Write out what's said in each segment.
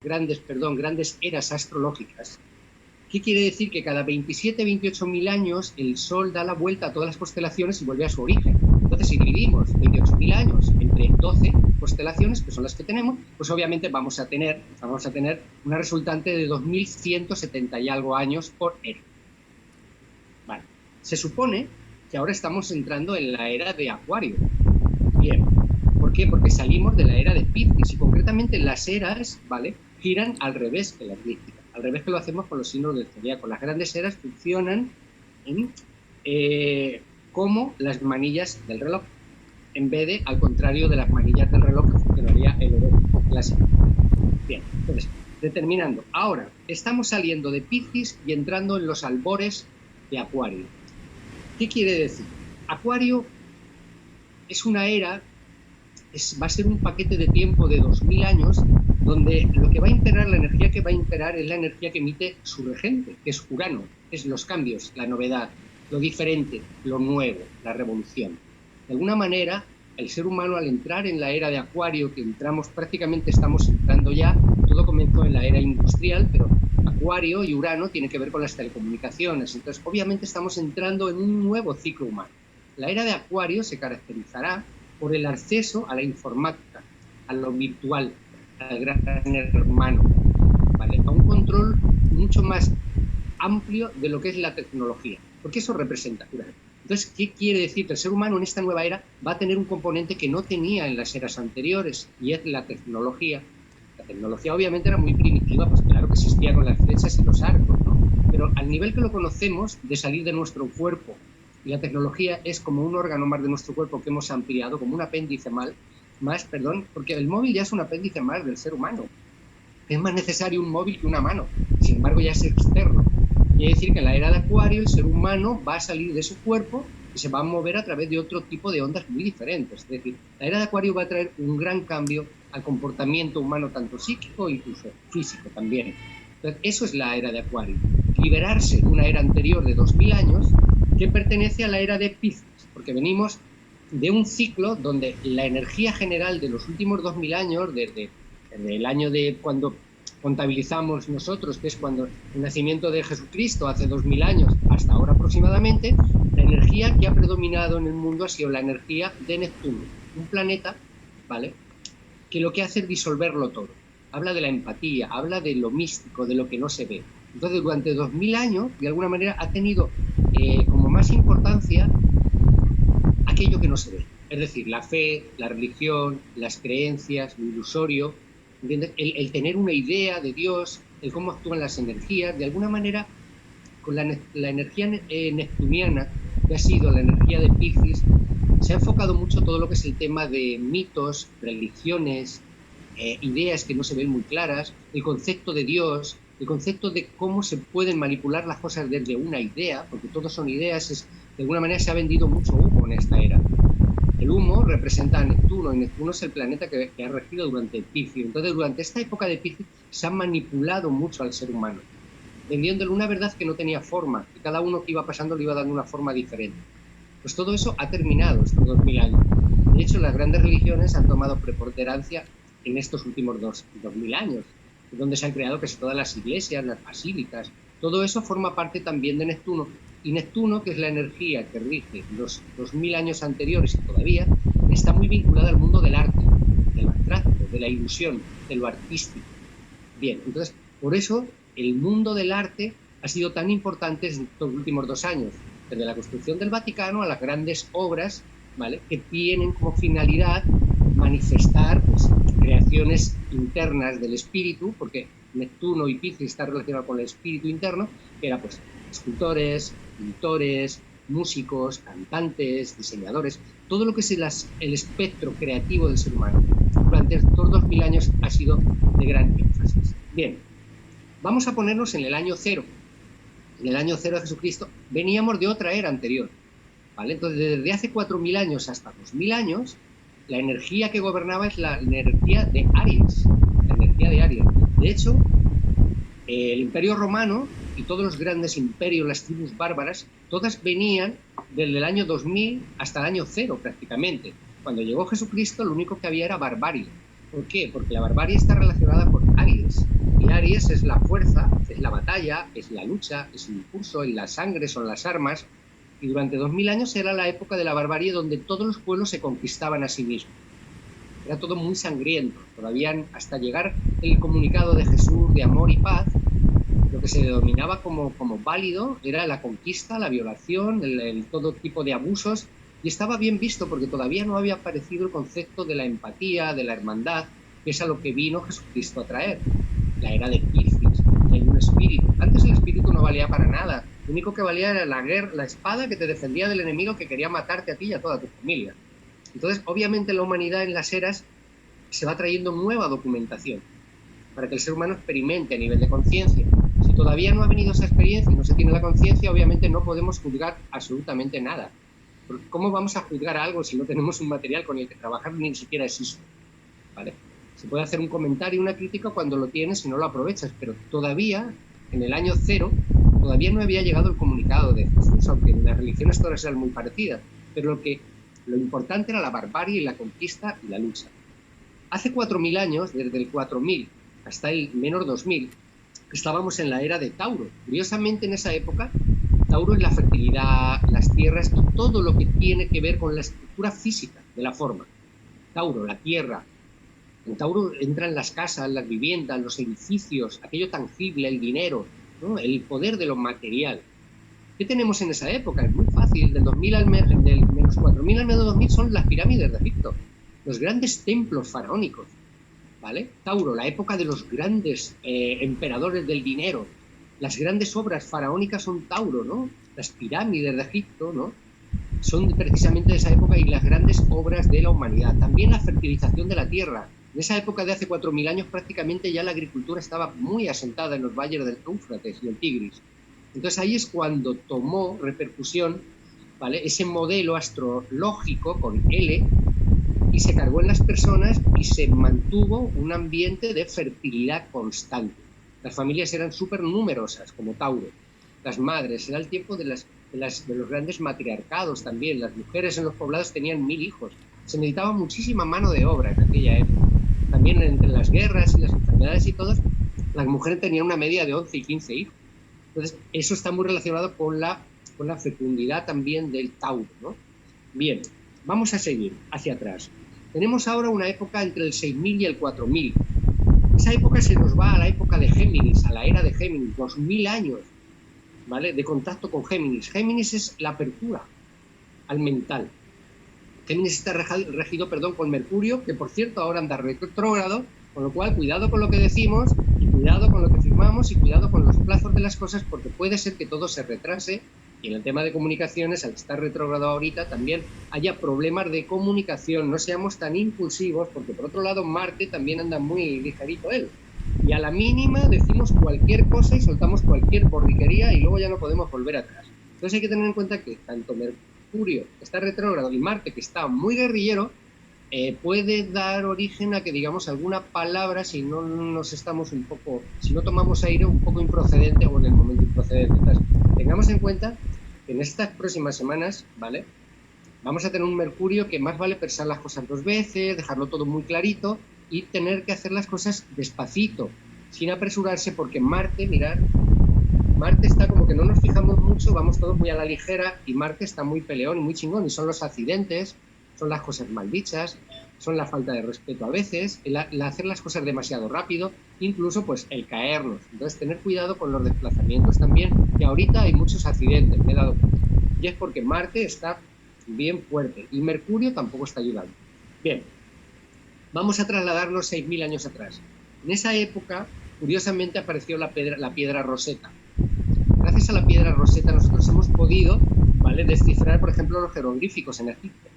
grandes eras astrológicas. ¿Qué quiere decir? Que cada 27, 28.000 años el Sol da la vuelta a todas las constelaciones y vuelve a su origen. Entonces, si dividimos 28.000 años entre 12 constelaciones, que son las que tenemos, pues obviamente vamos a tener una resultante de 2.170 y algo años por era. Vale. Se supone que ahora estamos entrando en la era de Acuario. Bien. ¿Por qué? Porque salimos de la era de Piscis y concretamente las eras, ¿vale?, giran al revés que la eclíptica. Al revés que lo hacemos con los signos del zodiaco. Las grandes eras funcionan como las manillas del reloj, en vez de al contrario de las manillas del reloj que funcionaría el horóscopo clásico. Bien, entonces, determinando. Ahora, estamos saliendo de Piscis y entrando en los albores de Acuario. ¿Qué quiere decir? Acuario es una era, va a ser un paquete de tiempo de 2000 años, donde lo que va a imperar, la energía que va a imperar es la energía que emite su regente, que es Urano, es los cambios, la novedad, lo diferente, lo nuevo, la revolución. De alguna manera, el ser humano al entrar en la era de Acuario, que prácticamente estamos entrando ya, todo comenzó en la era industrial, pero Acuario y Urano tienen que ver con las telecomunicaciones, entonces obviamente estamos entrando en un nuevo ciclo humano. La era de Acuario se caracterizará por el acceso a la informática, a lo virtual, al gran hermano, ¿vale?, a un control mucho más amplio de lo que es la tecnología, porque eso representa Urano. Entonces, ¿qué quiere decir? Que el ser humano en esta nueva era va a tener un componente que no tenía en las eras anteriores, y es la tecnología. La tecnología obviamente era muy primitiva, pues claro que existía con las flechas y los arcos, ¿no? Pero al nivel que lo conocemos, de salir de nuestro cuerpo, y la tecnología es como un órgano más de nuestro cuerpo que hemos ampliado, como un apéndice más, porque el móvil ya es un apéndice más del ser humano. Es más necesario un móvil que una mano, sin embargo ya es externo. Quiere decir que en la era de Acuario el ser humano va a salir de su cuerpo y se va a mover a través de otro tipo de ondas muy diferentes. Es decir, la era de Acuario va a traer un gran cambio al comportamiento humano, tanto psíquico e incluso físico también. Entonces, eso es la era de Acuario. Liberarse de una era anterior de 2000 años que pertenece a la era de Piscis, porque venimos de un ciclo donde la energía general de los últimos 2000 años, desde el año de cuando contabilizamos nosotros, que es cuando el nacimiento de Jesucristo, hace 2000 años, hasta ahora aproximadamente, la energía que ha predominado en el mundo ha sido la energía de Neptuno, un planeta, ¿vale?, que lo que hace es disolverlo todo. Habla de la empatía, habla de lo místico, de lo que no se ve. Entonces, durante 2000 años, de alguna manera, ha tenido como más importancia aquello que no se ve. Es decir, la fe, la religión, las creencias, lo ilusorio, ¿entiendes? El tener una idea de Dios, el cómo actúan las energías, de alguna manera, con la energía neptuniana, que ha sido la energía de Piscis, se ha enfocado mucho todo lo que es el tema de mitos, religiones, ideas que no se ven muy claras, el concepto de Dios, el concepto de cómo se pueden manipular las cosas desde una idea, porque todo son ideas, de alguna manera se ha vendido mucho humo en esta era. El humo representa a Neptuno, y Neptuno es el planeta que ha regido durante Piscis. Entonces, durante esta época de Piscis se ha manipulado mucho al ser humano, vendiéndole una verdad que no tenía forma, y cada uno que iba pasando le iba dando una forma diferente. Pues todo eso ha terminado estos 2000 años. De hecho, las grandes religiones han tomado preponderancia en estos últimos 2000 años, donde se han creado casi todas las iglesias, las basílicas. Todo eso forma parte también de Neptuno. Y Neptuno, que es la energía que rige los 2000 años anteriores y todavía, está muy vinculada al mundo del arte, del abstracto, de la ilusión, de lo artístico. Bien, entonces, por eso el mundo del arte ha sido tan importante en estos últimos 2 años, desde la construcción del Vaticano a las grandes obras, ¿vale?, que tienen como finalidad manifestar, pues, creaciones internas del espíritu, porque Neptuno y Piscis está relacionado con el espíritu interno, que era, pues, escultores, pintores, músicos, cantantes, diseñadores, todo lo que es el espectro creativo del ser humano. Durante estos 2000 años ha sido de gran énfasis. Bien, vamos a ponernos en el año 0. En el año 0 de Jesucristo veníamos de otra era anterior, ¿vale? Entonces, desde hace 4000 años hasta 2000 años, la energía que gobernaba es la energía de Aries, la energía de Aries. De hecho, el Imperio Romano y todos los grandes imperios, las tribus bárbaras, todas venían desde el año 2000 hasta el año 0 prácticamente. Cuando llegó Jesucristo, lo único que había era barbarie. ¿Por qué? Porque la barbarie está relacionada con Aries. manillas es la fuerza, es la batalla, es la lucha, es el impulso, es la sangre, son las armas. Y durante 2000 años era la época de la barbarie donde todos los pueblos se conquistaban a sí mismos. Era todo muy sangriento. Todavía hasta llegar el comunicado de Jesús de amor y paz, lo que se denominaba como válido era la conquista, la violación, todo tipo de abusos, y estaba bien visto porque todavía no había aparecido el concepto de la empatía, de la hermandad, que es a lo que vino Jesucristo a traer. La era de Piscis, hay un espíritu. Antes el espíritu no valía para nada. Lo único que valía era la guerra, la espada que te defendía del enemigo que quería matarte a ti y a toda tu familia. Entonces, obviamente, la humanidad en las eras se va trayendo nueva documentación para que el ser humano experimente a nivel de conciencia. Si todavía no ha venido esa experiencia y no se tiene la conciencia, obviamente no podemos juzgar absolutamente nada. Porque ¿cómo vamos a juzgar algo si no tenemos un material con el que trabajar ni siquiera existe? ¿Vale? Se puede hacer un comentario, una crítica cuando lo tienes y no lo aprovechas, pero todavía, en el año 0, todavía no había llegado el comunicado de Jesús, aunque en las religiones todas eran muy parecidas, pero lo importante era la barbarie y la conquista y la lucha. Hace 4000 años, desde el 4000 hasta el menos 2000, estábamos en la era de Tauro. Curiosamente, en esa época, Tauro es la fertilidad, las tierras y todo lo que tiene que ver con la estructura física de la forma. Tauro, la tierra. En Tauro entran las casas, las viviendas, los edificios, aquello tangible, el dinero, ¿no? El poder de lo material. ¿Qué tenemos en esa época? Es muy fácil. Del menos 4000 al menos 2000 son las pirámides de Egipto, los grandes templos faraónicos, ¿vale? Tauro, la época de los grandes emperadores del dinero. Las grandes obras faraónicas son Tauro, ¿no? Las pirámides de Egipto, ¿no? Son precisamente de esa época y las grandes obras de la humanidad. También la fertilización de la tierra. En esa época de hace 4000 años prácticamente ya la agricultura estaba muy asentada en los valles del Éufrates y el Tigris. Entonces ahí es cuando tomó repercusión, ¿vale?, ese modelo astrológico con L y se cargó en las personas y se mantuvo un ambiente de fertilidad constante. Las familias eran súper numerosas, como Tauro. Las madres, era el tiempo de los grandes matriarcados también. Las mujeres en los poblados tenían 1000 hijos. Se necesitaba muchísima mano de obra en aquella época. También entre las guerras y las enfermedades y todo, las mujeres tenían una media de 11 y 15 hijos. Entonces, eso está muy relacionado con la fecundidad también del Tauro, ¿no? Bien, vamos a seguir hacia atrás. Tenemos ahora una época entre el 6000 y el 4000. Esa época se nos va a la época de Géminis, a la era de Géminis, 2000 años, ¿vale?, de contacto con Géminis. Géminis es la apertura al mental. Géminis está regido con Mercurio, que por cierto ahora anda retrógrado, con lo cual cuidado con lo que decimos, y cuidado con lo que firmamos, y cuidado con los plazos de las cosas, porque puede ser que todo se retrase, y en el tema de comunicaciones, al estar retrógrado ahorita, también haya problemas de comunicación. No seamos tan impulsivos, porque por otro lado Marte también anda muy ligerito él, y a la mínima decimos cualquier cosa y soltamos cualquier borriquería y luego ya no podemos volver atrás. Entonces hay que tener en cuenta que tanto Mercurio, que está retrógrado, y Marte, que está muy guerrillero, puede dar origen a que digamos alguna palabra, si no tomamos aire, un poco improcedente o en el momento improcedente. Entonces, tengamos en cuenta que en estas próximas semanas, ¿vale?, vamos a tener un Mercurio que más vale pensar las cosas 2 veces, dejarlo todo muy clarito y tener que hacer las cosas despacito, sin apresurarse, porque Marte, mirad, Marte está como que no nos fijamos mucho, vamos todos muy a la ligera, y Marte está muy peleón y muy chingón, y son los accidentes, son las cosas mal dichas, son la falta de respeto a veces, el hacer las cosas demasiado rápido, incluso pues el caernos. Entonces tener cuidado con los desplazamientos también, que ahorita hay muchos accidentes, me he dado cuenta, y es porque Marte está bien fuerte y Mercurio tampoco está ayudando. Bien, vamos a trasladarnos 6000 años atrás. En esa época, curiosamente, apareció la piedra Rosetta. Gracias a la piedra Rosetta nosotros hemos podido, ¿vale?, descifrar, por ejemplo, los jeroglíficos en Egipto.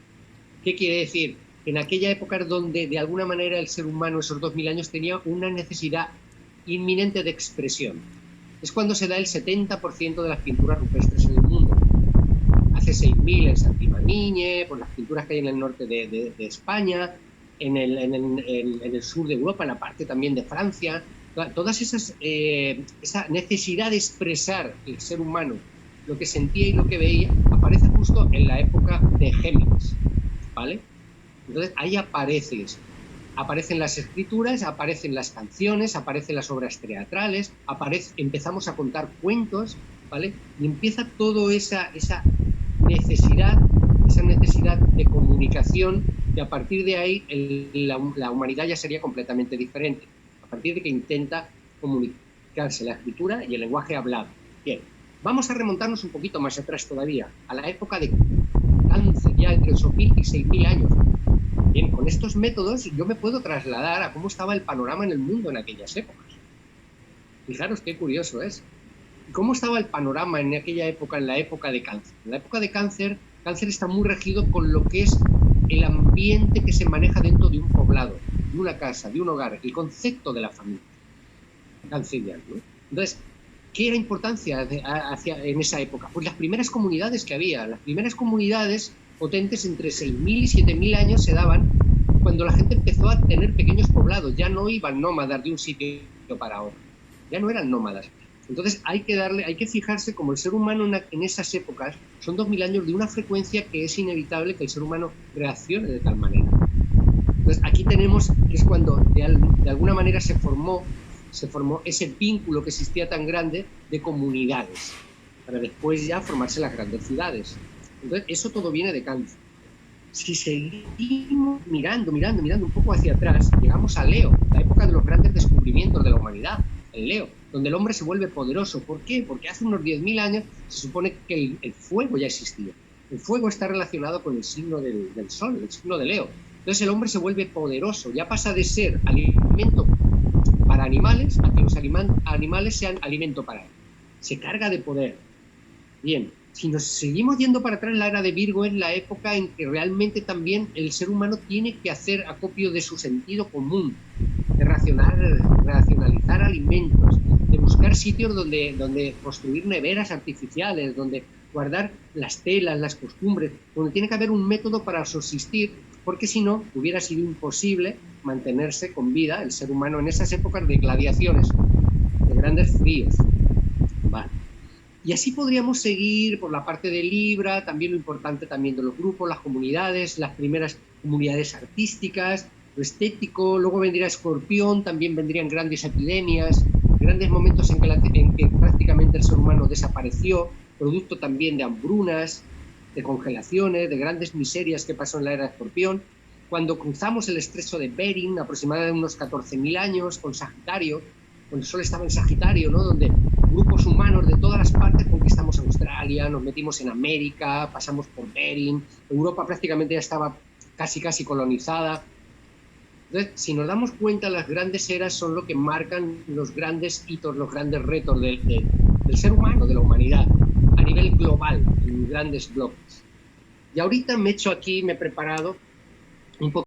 ¿Qué quiere decir? En aquella época donde de alguna manera el ser humano, esos 2000 años, tenía una necesidad inminente de expresión. Es cuando se da el 70% de las pinturas rupestres en el mundo. Hace 6000 en Santimaniñe, por las pinturas que hay en el norte de España, en el sur de Europa, en la parte también de Francia. Todas esa necesidad de expresar el ser humano, lo que sentía y lo que veía, aparece justo en la época de Géminis, ¿vale? Entonces ahí aparece eso. aparecen las escrituras, aparecen las canciones, aparecen las obras teatrales, empezamos a contar cuentos, ¿vale? Y empieza toda esa necesidad de comunicación, y a partir de ahí la humanidad ya sería completamente diferente, a partir de que intenta comunicarse la escritura y el lenguaje hablado. Bien, vamos a remontarnos un poquito más atrás todavía, a la época de Cáncer, ya entre 8.000 y 6.000 años. Bien, con estos métodos yo me puedo trasladar a cómo estaba el panorama en el mundo en aquellas épocas. Fijaros qué curioso es. ¿Cómo estaba el panorama en aquella época, en la época de Cáncer? En la época de Cáncer está muy regido con lo que es el ambiente que se maneja dentro de un poblado, de una casa, de un hogar, el concepto de la familia canceriana, ¿no? Entonces, ¿qué era importancia en esa época? Pues las primeras comunidades que había, las primeras comunidades potentes entre 6.000 y 7.000 años se daban cuando la gente empezó a tener pequeños poblados, ya no iban nómadas de un sitio para otro, ya no eran nómadas. Entonces hay que fijarse como el ser humano en esas épocas son 2.000 años de una frecuencia que es inevitable que el ser humano reaccione de tal manera. Entonces aquí tenemos que es cuando de alguna manera se formó ese vínculo que existía tan grande de comunidades, para después ya formarse las grandes ciudades. Entonces eso todo viene de Cáncer. Si seguimos mirando un poco hacia atrás, llegamos a Leo, la época de los grandes descubrimientos de la humanidad, en Leo, donde el hombre se vuelve poderoso. ¿Por qué? Porque hace unos 10.000 años se supone que el fuego ya existía. El fuego está relacionado con el signo del Sol, el signo de Leo. Entonces el hombre se vuelve poderoso, ya pasa de ser alimento para animales a que los animales sean alimento para él. Se carga de poder. Bien, si nos seguimos yendo para atrás, la era de Virgo es la época en que realmente también el ser humano tiene que hacer acopio de su sentido común, de racionalizar alimentos, de buscar sitios donde construir neveras artificiales, donde guardar las telas, las costumbres, donde tiene que haber un método para subsistir, porque si no, hubiera sido imposible mantenerse con vida el ser humano en esas épocas de gladiaciones, de grandes fríos. Vale. Y así podríamos seguir por la parte de Libra, también lo importante también de los grupos, las comunidades, las primeras comunidades artísticas, lo estético, luego vendría Escorpión, también vendrían grandes epidemias, grandes momentos en que prácticamente el ser humano desapareció, producto también de hambrunas, de congelaciones, de grandes miserias que pasó en la era de Escorpión. Cuando cruzamos el estrecho de Bering, aproximadamente unos 14.000 años, con Sagitario, cuando el Sol estaba en Sagitario, ¿no? Donde grupos humanos de todas las partes conquistamos Australia, nos metimos en América, pasamos por Bering, Europa prácticamente ya estaba casi colonizada. Entonces, si nos damos cuenta, las grandes eras son lo que marcan los grandes hitos, los grandes retos del ser humano, de la humanidad, a nivel global, en grandes bloques. Y ahorita me he preparado un poco